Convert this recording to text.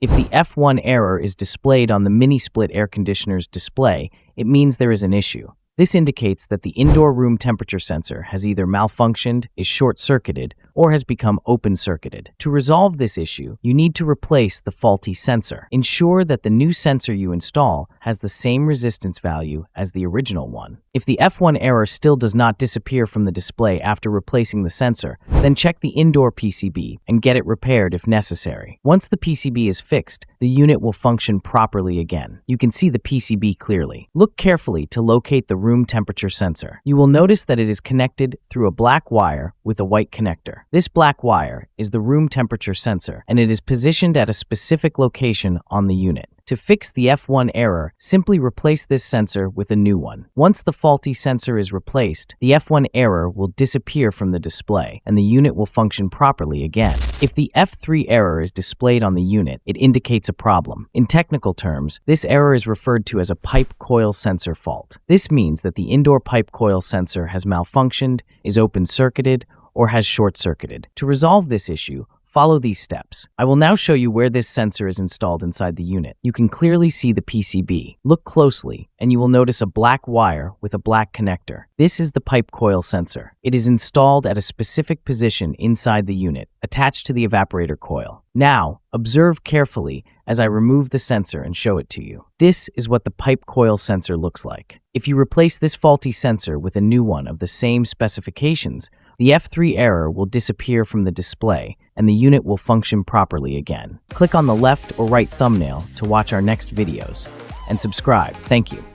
If the F1 error is displayed on the mini-split air conditioner's display, it means there is an issue. This indicates that the indoor room temperature sensor has either malfunctioned, is short-circuited, or has become open-circuited. To resolve this issue, you need to replace the faulty sensor. Ensure that the new sensor you install has the same resistance value as the original one. If the F1 error still does not disappear from the display after replacing the sensor, then check the indoor PCB and get it repaired if necessary. Once the PCB is fixed, the unit will function properly again. You can see the PCB clearly. Look carefully to locate the room temperature sensor. You will notice that it is connected through a black wire with a white connector. This black wire is the room temperature sensor, and it is positioned at a specific location on the unit. To fix the F1 error, simply replace this sensor with a new one. Once the faulty sensor is replaced, the F1 error will disappear from the display, and the unit will function properly again. If the F3 error is displayed on the unit, it indicates a problem. In technical terms, this error is referred to as a pipe coil sensor fault. This means that the indoor pipe coil sensor has malfunctioned, is open-circuited, or has short-circuited. To resolve this issue, follow these steps. I will now show you where this sensor is installed inside the unit. You can clearly see the PCB. Look closely, and you will notice a black wire with a black connector. This is the pipe coil sensor. It is installed at a specific position inside the unit, attached to the evaporator coil. Now, observe carefully as I remove the sensor and show it to you. This is what the pipe coil sensor looks like. If you replace this faulty sensor with a new one of the same specifications, the F3 error will disappear from the display and the unit will function properly again. Click on the left or right thumbnail to watch our next videos and subscribe. Thank you.